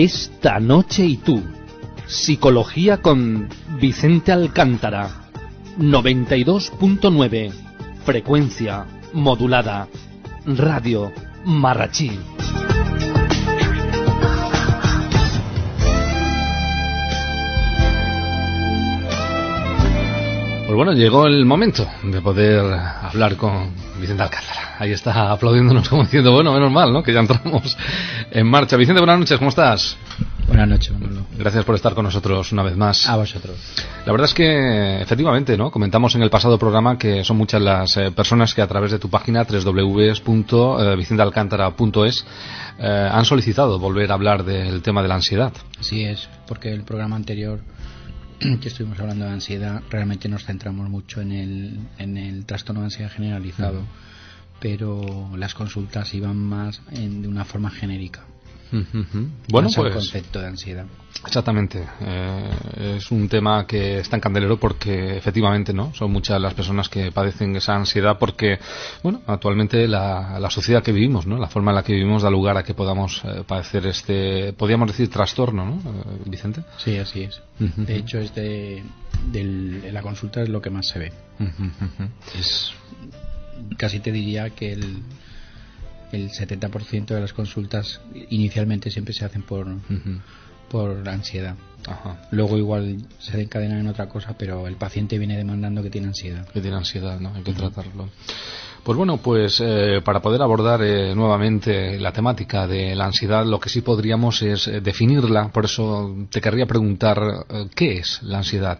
Esta noche y tú. Psicología con Vicente Alcántara. 92.9. Frecuencia modulada. Radio Marrachí. Pues bueno, llegó el momento de poder hablar con Vicente Alcántara. Ahí está aplaudiéndonos como diciendo, bueno, menos mal, ¿no? Que ya entramos en marcha. Vicente, buenas noches, ¿cómo estás? Buenas noches, Manolo. Gracias por estar con nosotros una vez más. A vosotros. La verdad es que, efectivamente, ¿no? Comentamos en el pasado programa que son muchas las personas que a través de tu página www.vicentealcantara.es han solicitado volver a hablar del tema de la ansiedad. Así es, porque el programa anterior que estuvimos hablando de ansiedad, realmente nos centramos mucho en el trastorno de ansiedad generalizado, pero las consultas iban más de una forma genérica. Bueno, más pues el concepto de ansiedad. Exactamente, es un tema que está en candelero porque efectivamente no son muchas las personas que padecen esa ansiedad porque bueno, actualmente la sociedad que vivimos, ¿no? La forma en la que vivimos da lugar a que podamos padecer podríamos decir trastorno, ¿no, Vicente? Sí, así es. De hecho, en la consulta es lo que más se ve. Es casi te diría que el 70% de las consultas inicialmente siempre se hacen por ansiedad. Ajá. Luego igual se desencadenan en otra cosa, pero el paciente viene demandando que tiene ansiedad. Que tiene ansiedad, ¿no? Hay que tratarlo. Pues bueno, pues para poder abordar nuevamente la temática de la ansiedad, lo que sí podríamos es definirla. Por eso te querría preguntar, ¿qué es la ansiedad?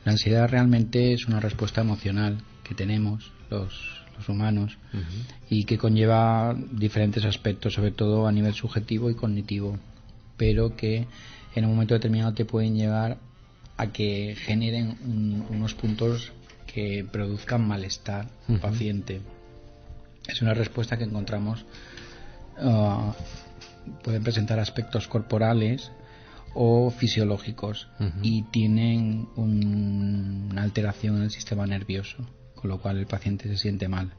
La ansiedad realmente es una respuesta emocional que tenemos los humanos y que conlleva diferentes aspectos, sobre todo a nivel subjetivo y cognitivo, pero que en un momento determinado te pueden llevar a que generen unos puntos que produzcan malestar al paciente. Es una respuesta que encontramos, pueden presentar aspectos corporales o fisiológicos y tienen una alteración en el sistema nervioso, con lo cual el paciente se siente mal.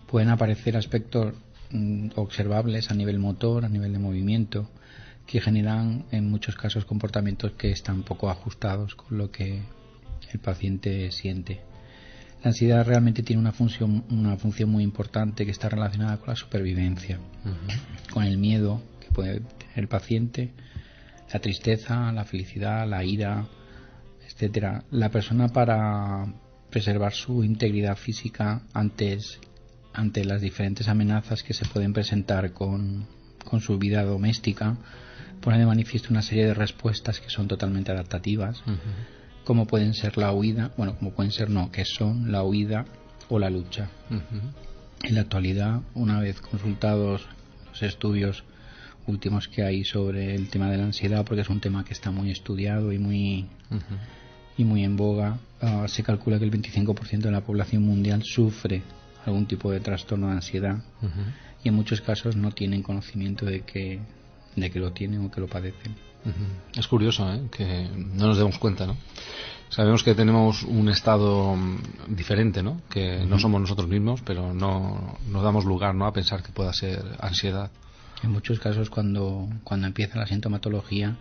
Pueden aparecer aspectos observables a nivel motor, a nivel de movimiento, que generan en muchos casos comportamientos que están poco ajustados con lo que el paciente siente. La ansiedad realmente tiene una función muy importante que está relacionada con la supervivencia, con el miedo que puede tener el paciente, la tristeza, la felicidad, la ira, etcétera. La persona, para preservar su integridad física ante las diferentes amenazas que se pueden presentar con su vida doméstica, pone de manifiesto una serie de respuestas que son totalmente adaptativas, como pueden ser la huida, que son la huida o la lucha. En la actualidad, una vez consultados los estudios últimos que hay sobre el tema de la ansiedad, porque es un tema que está muy estudiado y muy en boga, se calcula que el 25% de la población mundial sufre algún tipo de trastorno de ansiedad y en muchos casos no tienen conocimiento de que lo tienen o que lo padecen. Es curioso, que no nos demos cuenta, ¿no? Sabemos que tenemos un estado diferente, ¿no? Que no somos nosotros mismos, pero no damos lugar, ¿no?, a pensar que pueda ser ansiedad. En muchos casos, cuando empieza la sintomatología,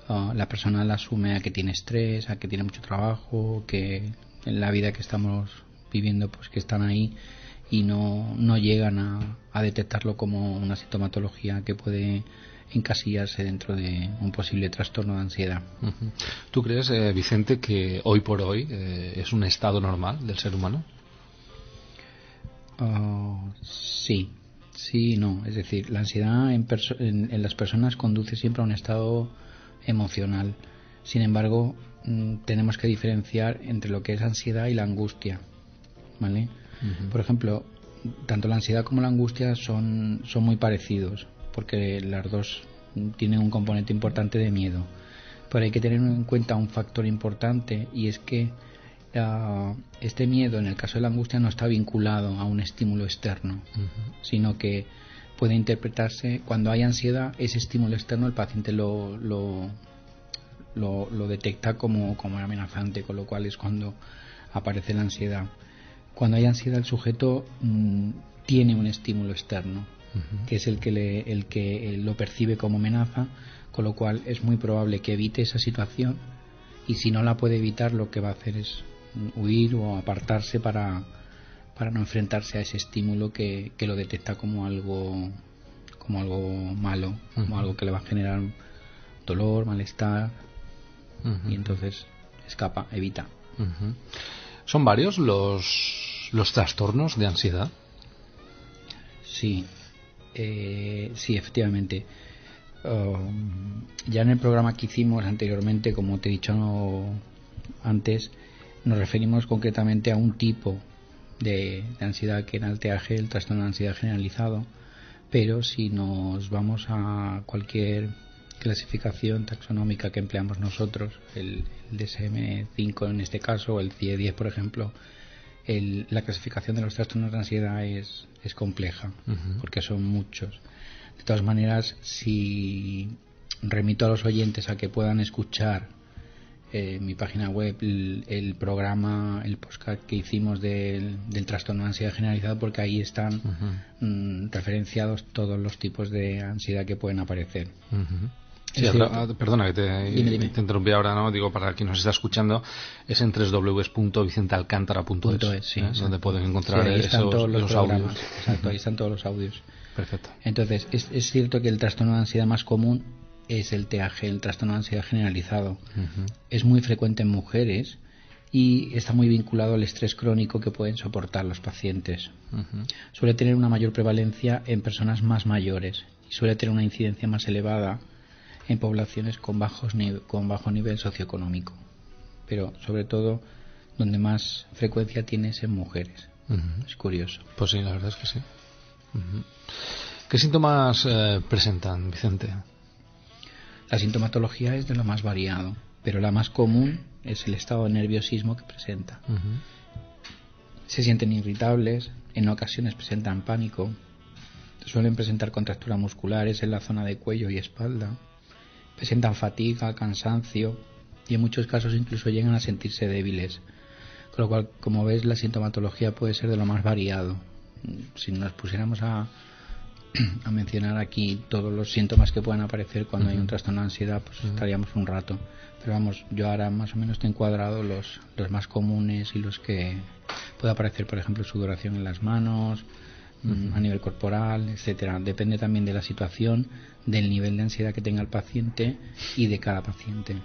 la persona la asume a que tiene estrés, a que tiene mucho trabajo, que en la vida que estamos viviendo pues que están ahí y no llegan a detectarlo como una sintomatología que puede encasillarse dentro de un posible trastorno de ansiedad. ¿Tú crees, Vicente, que hoy por hoy es un estado normal del ser humano? Sí y no. Es decir, la ansiedad en las personas conduce siempre a un estado emocional. Sin embargo, tenemos que diferenciar entre lo que es ansiedad y la angustia, ¿vale? Por ejemplo, tanto la ansiedad como la angustia son muy parecidos, porque las dos tienen un componente importante de miedo, pero hay que tener en cuenta un factor importante, y es que este miedo, en el caso de la angustia, no está vinculado a un estímulo externo, sino que puede interpretarse, cuando hay ansiedad, ese estímulo externo el paciente lo detecta como amenazante, con lo cual es cuando aparece la ansiedad. Cuando hay ansiedad, el sujeto tiene un estímulo externo, que es el que lo percibe como amenaza, con lo cual es muy probable que evite esa situación, y si no la puede evitar, lo que va a hacer es huir o apartarse para no enfrentarse a ese estímulo que lo detecta como algo malo, como algo que le va a generar dolor, malestar, y entonces escapa, evita. ¿Son varios los trastornos de ansiedad? Sí, efectivamente. Ya en el programa que hicimos anteriormente, como te he dicho antes, nos referimos concretamente a un tipo de ansiedad, que era el TAG, el trastorno de ansiedad generalizado, pero si nos vamos a cualquier clasificación taxonómica que empleamos nosotros, el DSM-5 en este caso, o el CIE-10 por ejemplo, la clasificación de los trastornos de ansiedad es compleja, porque son muchos. De todas maneras, si remito a los oyentes a que puedan escuchar mi página web el programa, el podcast que hicimos del trastorno de ansiedad generalizado, porque ahí están referenciados todos los tipos de ansiedad que pueden aparecer. Sí, perdona que te interrumpí ahora, ¿no? Digo, para quien nos está escuchando, es en www.vicentealcántara.es, sí, donde pueden encontrar esos audios. Exacto, ahí están todos los audios. Perfecto. Entonces, es cierto que el trastorno de ansiedad más común es el TAG, el trastorno de ansiedad generalizado. Es muy frecuente en mujeres y está muy vinculado al estrés crónico que pueden soportar los pacientes. Suele tener una mayor prevalencia en personas más mayores y suele tener una incidencia más elevada en poblaciones con bajo nivel socioeconómico, pero sobre todo donde más frecuencia tiene es en mujeres. Es curioso. Pues sí, la verdad es que sí. ¿Qué síntomas presentan, Vicente? La sintomatología es de lo más variado, pero la más común es el estado de nerviosismo que presenta. Se sienten irritables, en ocasiones presentan pánico, suelen presentar contracturas musculares en la zona de cuello y espalda, presentan fatiga, cansancio y en muchos casos incluso llegan a sentirse débiles. Con lo cual, como ves, la sintomatología puede ser de lo más variado. Si nos pusiéramos a mencionar aquí todos los síntomas que puedan aparecer cuando hay un trastorno de ansiedad, pues estaríamos un rato. Pero vamos, yo ahora más o menos te he encuadrado los más comunes y los que puede aparecer, por ejemplo, sudoración en las manos, a nivel corporal, etcétera. Depende también de la situación, del nivel de ansiedad que tenga el paciente y de cada paciente.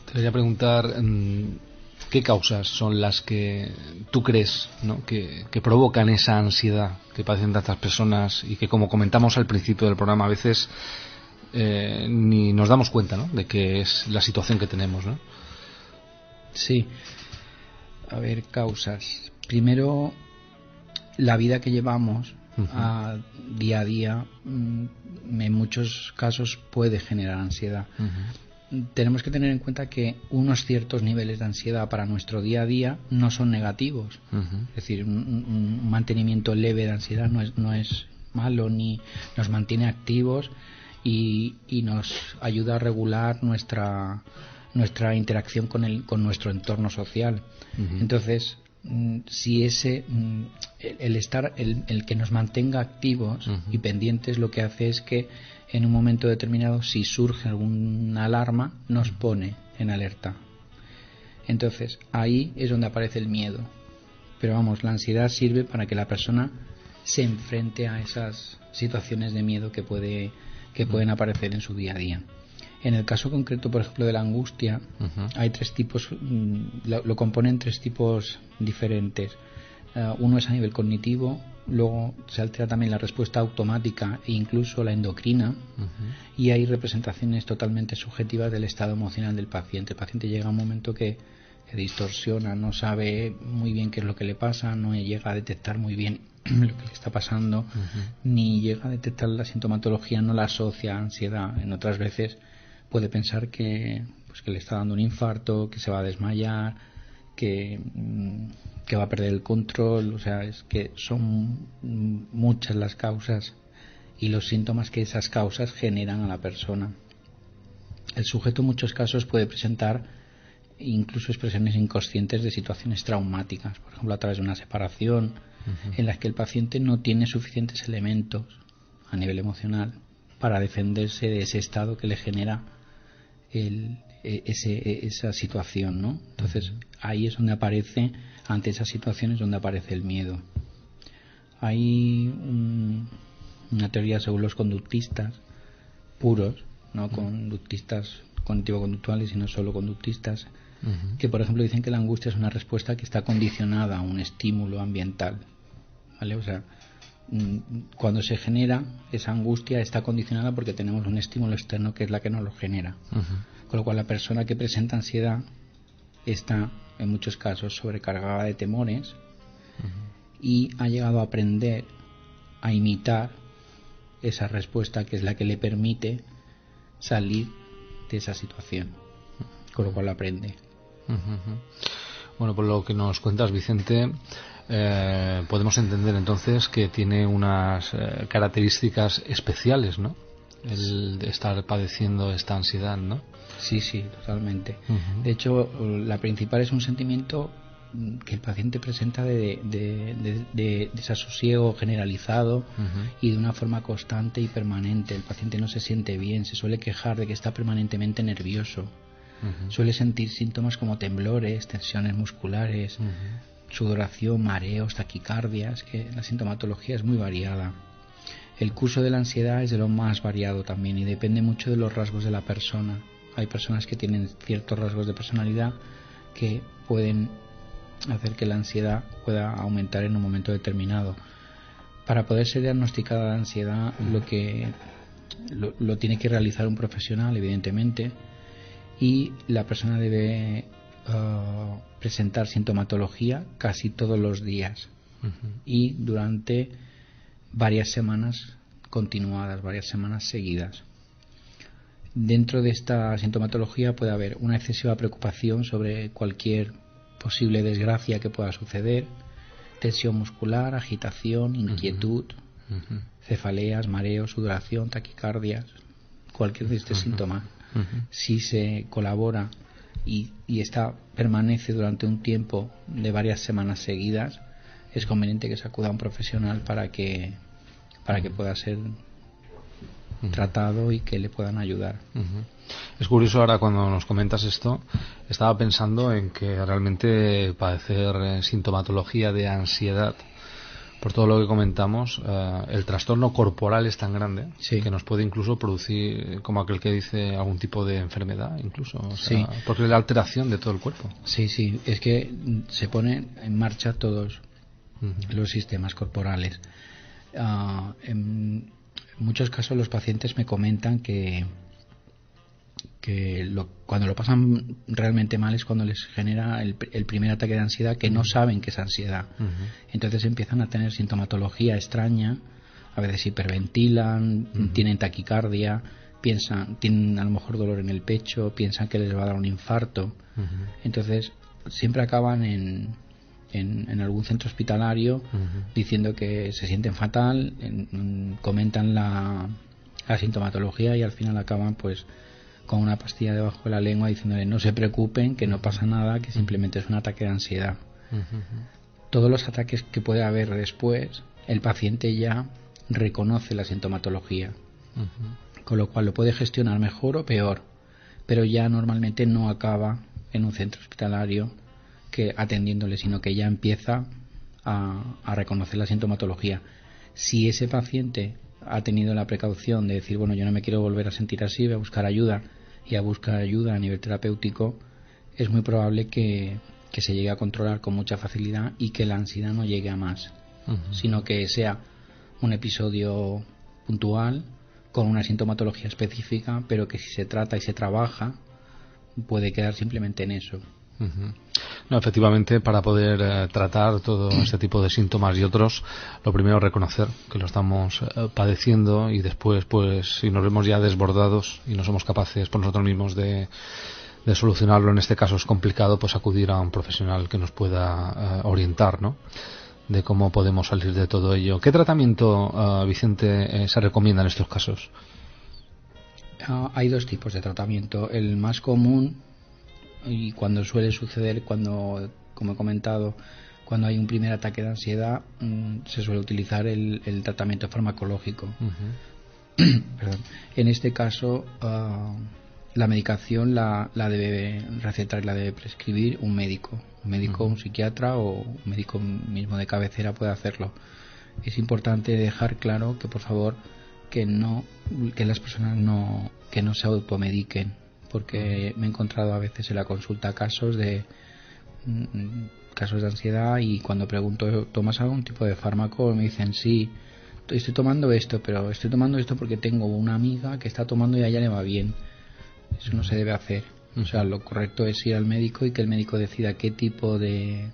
Te voy a preguntar qué causas son las que tú crees, ¿no?, que provocan esa ansiedad que padecen tantas personas y que, como comentamos al principio del programa, a veces ni nos damos cuenta, ¿no?, de que es la situación que tenemos, ¿no? Sí. A ver, causas. Primero, la vida que llevamos día a día en muchos casos puede generar ansiedad. Tenemos que tener en cuenta que unos ciertos niveles de ansiedad para nuestro día a día no son negativos. Es decir, un mantenimiento leve de ansiedad no es malo, ni nos mantiene activos y nos ayuda a regular nuestra interacción con nuestro entorno social. Entonces, si el que nos mantenga activos y pendientes, lo que hace es que en un momento determinado, si surge alguna alarma, nos pone en alerta. Entonces, ahí es donde aparece el miedo. Pero vamos, la ansiedad sirve para que la persona se enfrente a esas situaciones de miedo que pueden aparecer en su día a día. En el caso concreto, por ejemplo, de la angustia, hay tres tipos, lo componen tres tipos diferentes. Uno es a nivel cognitivo, luego se altera también la respuesta automática e incluso la endocrina, y hay representaciones totalmente subjetivas del estado emocional del paciente. El paciente llega a un momento que distorsiona, no sabe muy bien qué es lo que le pasa, no llega a detectar muy bien lo que le está pasando, ni llega a detectar la sintomatología, no la asocia a ansiedad. En otras veces puede pensar que le está dando un infarto, que se va a desmayar, que va a perder el control. O sea, es que son muchas las causas y los síntomas que esas causas generan a la persona. El sujeto en muchos casos puede presentar incluso expresiones inconscientes de situaciones traumáticas, por ejemplo a través de una separación, en las que el paciente no tiene suficientes elementos a nivel emocional para defenderse de ese estado que le genera esa situación, ¿no? Entonces ahí es donde aparece, ante esas situaciones, donde aparece el miedo. Hay una teoría según los conductistas puros, no conductistas cognitivo-conductuales, sino solo conductistas, que por ejemplo dicen que la angustia es una respuesta que está condicionada a un estímulo ambiental, ¿vale? O sea, cuando se genera esa angustia está condicionada porque tenemos un estímulo externo que es la que nos lo genera. Con lo cual la persona que presenta ansiedad está en muchos casos sobrecargada de temores y ha llegado a aprender a imitar esa respuesta que es la que le permite salir de esa situación, con lo cual aprende. Bueno, por lo que nos cuentas, Vicente, podemos entender entonces que tiene unas características especiales, ¿no? El de estar padeciendo esta ansiedad, ¿no? Sí, totalmente. De hecho, la principal es un sentimiento que el paciente presenta de desasosiego generalizado y de una forma constante y permanente. El paciente no se siente bien, se suele quejar de que está permanentemente nervioso. Suele sentir síntomas como temblores, tensiones musculares, sudoración, mareos, taquicardias, que la sintomatología es muy variada. El curso de la ansiedad es de lo más variado también y depende mucho de los rasgos de la persona. Hay personas que tienen ciertos rasgos de personalidad que pueden hacer que la ansiedad pueda aumentar en un momento determinado. Para poder ser diagnosticada la ansiedad, lo tiene que realizar un profesional, evidentemente, y la persona debe presentar sintomatología casi todos los días y durante varias semanas continuadas, varias semanas seguidas. Dentro de esta sintomatología puede haber una excesiva preocupación sobre cualquier posible desgracia que pueda suceder, tensión muscular, agitación, inquietud, cefaleas, mareos, sudoración, taquicardias, cualquier de estos síntomas. Si se colabora y esta permanece durante un tiempo de varias semanas seguidas, es conveniente que se acuda a un profesional para que pueda ser tratado y que le puedan ayudar. Es curioso, ahora cuando nos comentas esto, estaba pensando en que realmente padecer sintomatología de ansiedad, por todo lo que comentamos, el trastorno corporal es tan grande que nos puede incluso producir, como aquel que dice, algún tipo de enfermedad, incluso, porque es la alteración de todo el cuerpo. Sí, es que se ponen en marcha todos los sistemas corporales. En muchos casos los pacientes me comentan que cuando lo pasan realmente mal es cuando les genera el primer ataque de ansiedad, que no saben que es ansiedad. Entonces empiezan a tener sintomatología extraña, a veces hiperventilan, tienen taquicardia, tienen a lo mejor dolor en el pecho, piensan que les va a dar un infarto. Entonces siempre acaban en algún centro hospitalario diciendo que se sienten fatal, comentan la sintomatología y al final acaban pues con una pastilla debajo de la lengua diciéndole no se preocupen, que no pasa nada, que simplemente es un ataque de ansiedad. Todos los ataques que puede haber después, el paciente ya reconoce la sintomatología, con lo cual lo puede gestionar mejor o peor, pero ya normalmente no acaba en un centro hospitalario que atendiéndole, sino que ya empieza a reconocer la sintomatología. Si ese paciente ha tenido la precaución de decir, bueno, yo no me quiero volver a sentir así, voy a buscar ayuda, y a buscar ayuda a nivel terapéutico, es muy probable que se llegue a controlar con mucha facilidad y que la ansiedad no llegue a más, sino que sea un episodio puntual con una sintomatología específica, pero que si se trata y se trabaja puede quedar simplemente en eso. No, efectivamente, para poder tratar todo este tipo de síntomas y otros, lo primero es reconocer que lo estamos padeciendo y después, pues, si nos vemos ya desbordados y no somos capaces por nosotros mismos de solucionarlo, en este caso es complicado, pues acudir a un profesional que nos pueda orientar, ¿no?, de cómo podemos salir de todo ello. ¿Qué tratamiento, Vicente, se recomienda en estos casos? Hay dos tipos de tratamiento. El más común, y cuando suele suceder, cuando, como he comentado, cuando hay un primer ataque de ansiedad, se suele utilizar el tratamiento farmacológico. Perdón. En este caso, la medicación la debe recetar y la debe prescribir un médico, un psiquiatra o un médico mismo de cabecera puede hacerlo. Es importante dejar claro que, por favor, que las personas no se automediquen, porque me he encontrado a veces en la consulta casos de ansiedad, y cuando pregunto, ¿tomas algún tipo de fármaco?, me dicen sí, estoy tomando esto, pero estoy tomando esto porque tengo una amiga que está tomando y a ella le va bien. Eso no se debe hacer. O sea, lo correcto es ir al médico y que el médico decida qué tipo de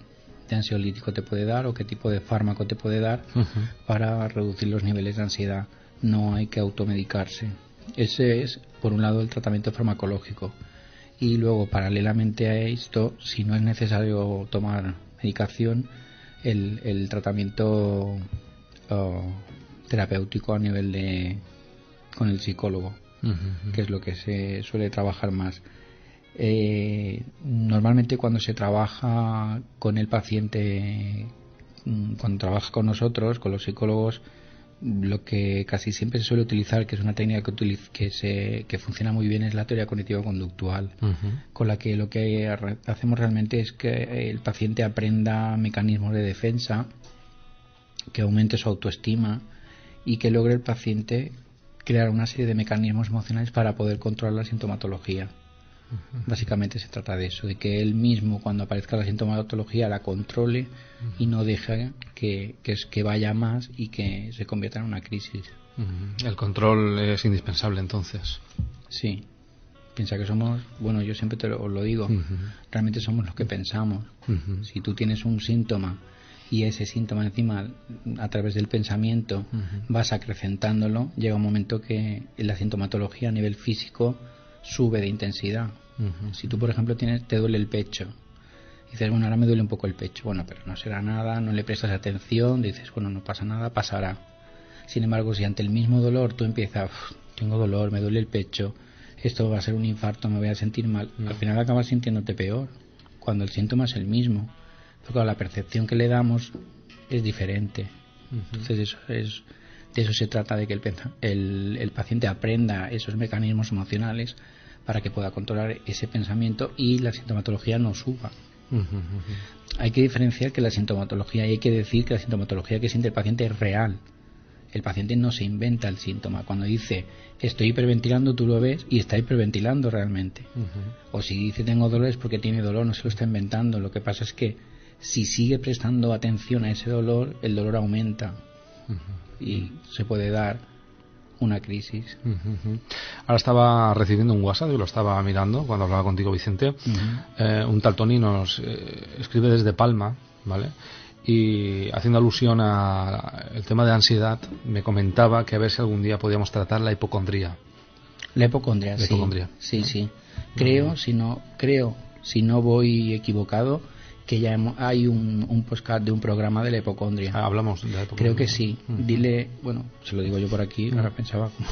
ansiolítico te puede dar o qué tipo de fármaco te puede dar para reducir los niveles de ansiedad. No hay que automedicarse. Ese es, por un lado, el tratamiento farmacológico. Y luego, paralelamente a esto, si no es necesario tomar medicación, el tratamiento terapéutico a nivel con el psicólogo, que es lo que se suele trabajar más. Normalmente cuando se trabaja con el paciente, cuando trabaja con nosotros, con los psicólogos, lo que casi siempre se suele utilizar, que es una técnica que funciona muy bien, es la teoría cognitivo-conductual, con la que lo que hacemos realmente es que el paciente aprenda mecanismos de defensa, que aumente su autoestima y que logre el paciente crear una serie de mecanismos emocionales para poder controlar la sintomatología. Básicamente se trata de eso, de que él mismo, cuando aparezca la sintomatología, la controle y no deje que vaya más y que se convierta en una crisis. El control es indispensable, entonces. Sí. Piensa que somos, bueno, yo siempre os lo digo, realmente somos los que pensamos. Si tú tienes un síntoma y ese síntoma encima, a través del pensamiento, vas acrecentándolo, llega un momento que la sintomatología a nivel físico sube de intensidad. Si tú, por ejemplo, te duele el pecho, dices, bueno, ahora me duele un poco el pecho, bueno, pero no será nada, no le prestas atención, dices, bueno, no pasa nada, pasará. Sin embargo, si ante el mismo dolor tú empiezas, tengo dolor, me duele el pecho, esto va a ser un infarto, me voy a sentir mal, al final acabas sintiéndote peor, cuando el síntoma es el mismo, pero claro, la percepción que le damos es diferente. Entonces de eso se trata, de que el paciente aprenda esos mecanismos emocionales para que pueda controlar ese pensamiento y la sintomatología no suba. Hay que diferenciar que la sintomatología, y hay que decir que la sintomatología que siente el paciente es real. El paciente no se inventa el síntoma. Cuando dice estoy hiperventilando, tú lo ves y está hiperventilando realmente. O si dice tengo dolor es porque tiene dolor, no se lo está inventando. Lo que pasa es que si sigue prestando atención a ese dolor, el dolor aumenta y se puede dar una crisis. Ahora estaba recibiendo un WhatsApp, yo lo estaba mirando cuando hablaba contigo, Vicente. Un tal Tony nos escribe desde Palma, ¿vale? Y haciendo alusión al tema de ansiedad, me comentaba que a ver si algún día podíamos tratar la hipocondría. La hipocondría, sí. Creo, si no voy equivocado, que ya hay un podcast de un programa de la hipocondria. Hablamos de la hipocondria. Creo que sí. Dile, bueno, se lo digo yo por aquí, ahora pensaba como...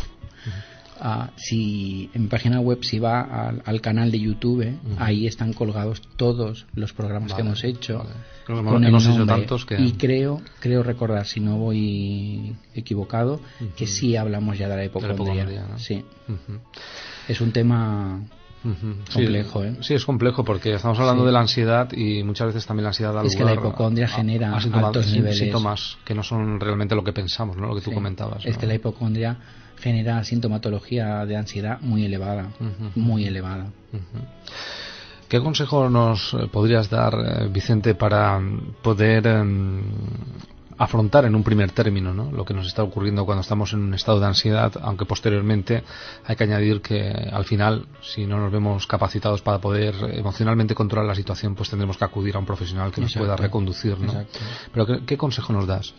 si en mi página web, si va al canal de YouTube, ahí están colgados todos los programas que hemos hecho. Creo que hemos hecho tantos que... Y creo recordar, si no voy equivocado, que sí hablamos ya de la hipocondria. ¿No? Sí. Es un tema... complejo, sí, es complejo porque estamos hablando de la ansiedad y muchas veces también la ansiedad da lugar que la hipocondria genera altos niveles, síntomas que no son realmente lo que pensamos, ¿no? Lo que tú comentabas, ¿no? Es que la hipocondria genera sintomatología de ansiedad muy elevada, muy elevada. ¿Qué consejo nos podrías dar, Vicente, para poder afrontar en un primer término, ¿no?, lo que nos está ocurriendo cuando estamos en un estado de ansiedad, aunque posteriormente hay que añadir que al final, si no nos vemos capacitados para poder emocionalmente controlar la situación, pues tendremos que acudir a un profesional que nos pueda reconducir, ¿no? Pero ¿qué consejo nos das?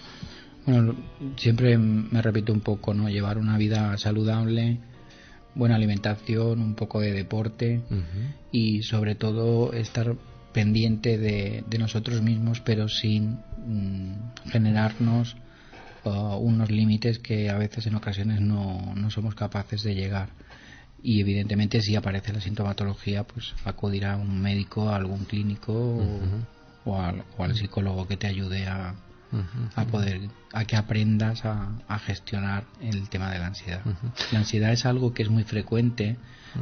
Bueno, siempre me repito un poco, ¿no? Llevar una vida saludable, buena alimentación, un poco de deporte y sobre todo estar pendiente de nosotros mismos, pero sin generarnos unos límites que a veces en ocasiones no somos capaces de llegar. Y evidentemente si aparece la sintomatología, pues acudir a un médico, a algún clínico o o al psicólogo que te ayude a que aprendas a gestionar el tema de la ansiedad. La ansiedad es algo que es muy frecuente,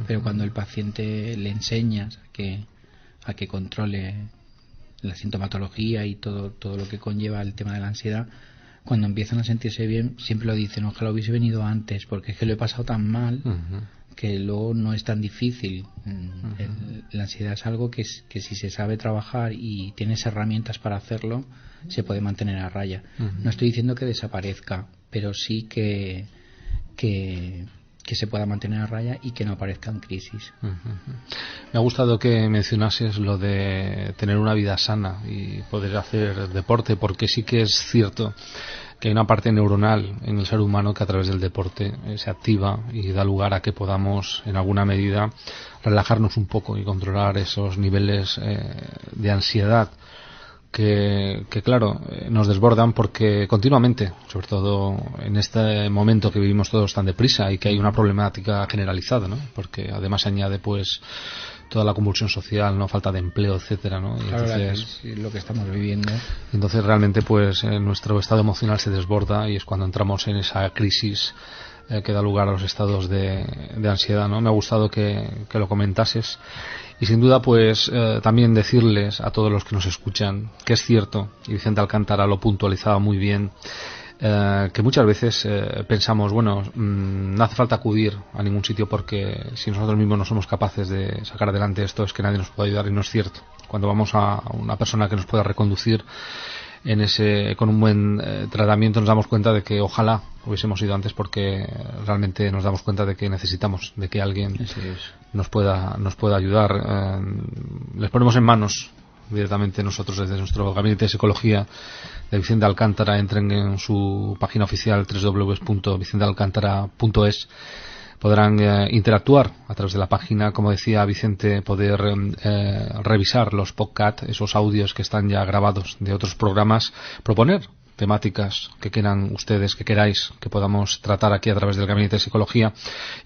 pero cuando el paciente le enseñas a que controle la sintomatología y todo lo que conlleva el tema de la ansiedad, cuando empiezan a sentirse bien, siempre lo dicen: ojalá hubiese venido antes, porque es que lo he pasado tan mal que luego no es tan difícil. La ansiedad es algo que si se sabe trabajar y tienes herramientas para hacerlo, se puede mantener a raya. No estoy diciendo que desaparezca, pero sí que se pueda mantener a raya y que no aparezcan crisis. Me ha gustado que mencionases lo de tener una vida sana y poder hacer deporte, porque sí que es cierto que hay una parte neuronal en el ser humano que a través del deporte se activa y da lugar a que podamos en alguna medida relajarnos un poco y controlar esos niveles de ansiedad que claro, nos desbordan, porque continuamente, sobre todo en este momento que vivimos todos tan deprisa y que hay una problemática generalizada, ¿no? Porque además se añade pues toda la convulsión social, no, falta de empleo, etcétera, ¿no? Y claro, entonces, lo que estamos viviendo. Entonces realmente pues nuestro estado emocional se desborda y es cuando entramos en esa crisis que da lugar a los estados de ansiedad, ¿no? Me ha gustado que lo comentases. Y sin duda, pues también decirles a todos los que nos escuchan que es cierto, y Vicente Alcántara lo puntualizaba muy bien, que muchas veces pensamos, bueno, no hace falta acudir a ningún sitio porque si nosotros mismos no somos capaces de sacar adelante esto, es que nadie nos puede ayudar, y no es cierto. Cuando vamos a una persona que nos pueda reconducir con un buen tratamiento, nos damos cuenta de que ojalá hubiésemos ido antes, porque realmente nos damos cuenta de que necesitamos de que alguien nos pueda ayudar. Les ponemos en manos directamente nosotros, desde nuestro gabinete de psicología de Vicente Alcántara. Entren en su página oficial www.vicentealcantara.es. Podrán interactuar a través de la página, como decía Vicente, poder revisar los podcasts, esos audios que están ya grabados de otros programas, proponer temáticas que quieran ustedes, que queráis que podamos tratar aquí a través del Gabinete de Psicología.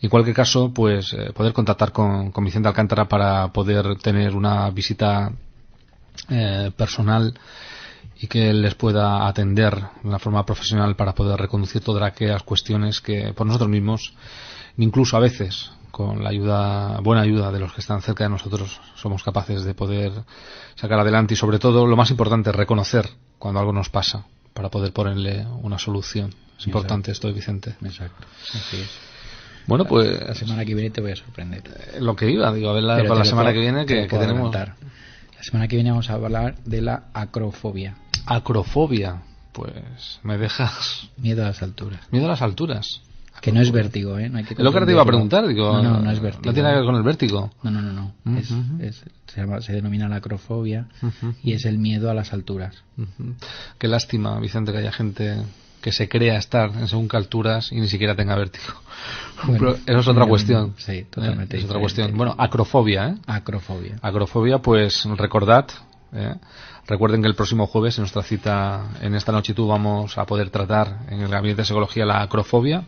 Y en cualquier caso, pues poder contactar con Vicente Alcántara para poder tener una visita personal y que él les pueda atender de una forma profesional para poder reconducir todas aquellas cuestiones que por nosotros mismos, incluso a veces con la buena ayuda de los que están cerca de nosotros, somos capaces de poder sacar adelante. Y sobre todo, lo más importante, reconocer cuando algo nos pasa para poder ponerle una solución. Es importante esto, Vicente. Exacto, así es. Bueno, pues la semana que viene te voy a sorprender. Lo que iba, digo, a ver para la semana que viene que tenemos. La semana que viene vamos a hablar de la acrofobia. Acrofobia, pues me dejas. Miedo a las alturas. Miedo a las alturas. Que no es vértigo, ¿eh? No hay que lo que te iba a preguntar, digo. No es vértigo. No tiene nada que ver con el vértigo. No. Se denomina la acrofobia y es el miedo a las alturas. Qué lástima, Vicente, que haya gente que se crea estar en según qué alturas y ni siquiera tenga vértigo. Bueno, pero eso es otra cuestión. Sí, totalmente. Es otra cuestión. Bueno, acrofobia, ¿eh? Acrofobia. Acrofobia, pues recordad. Recuerden que el próximo jueves, en nuestra cita en Esta Noche y Tú, vamos a poder tratar en el Gabinete de Psicología la acrofobia,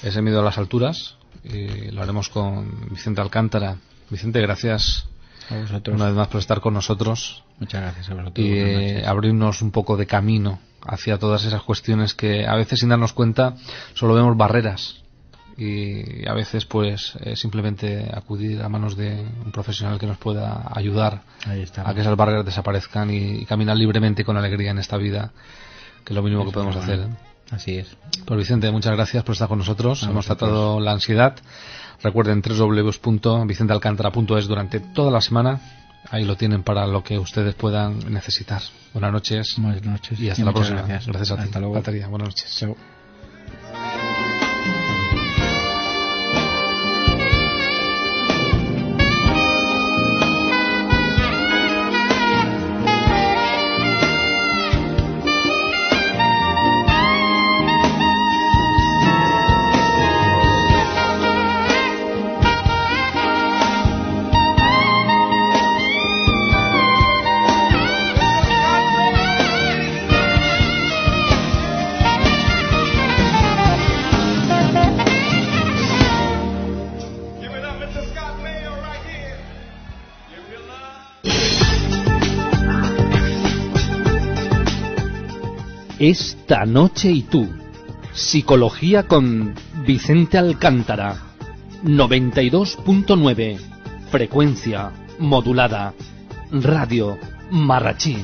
ese miedo a las alturas, y lo haremos con Vicente Alcántara. Vicente, gracias a vosotros una vez más por estar con nosotros. Muchas gracias a vosotros. Y abrirnos un poco de camino hacia todas esas cuestiones que a veces, sin darnos cuenta, solo vemos barreras. Y a veces pues simplemente acudir a manos de un profesional que nos pueda ayudar a que esas barreras desaparezcan y caminar libremente con alegría en esta vida, que es lo mínimo que podemos hacer. Así es. Pues Vicente, muchas gracias por estar con nosotros. Hemos tratado la ansiedad. Recuerden www.vicentealcantara.es durante toda la semana. Ahí lo tienen para lo que ustedes puedan necesitar. Buenas noches. Buenas noches. Y hasta la próxima. Gracias a ti. Hasta luego. Batería. Buenas noches. Chao. Esta noche y tú. Psicología con Vicente Alcántara. 92.9. Frecuencia modulada. Radio Marrachí.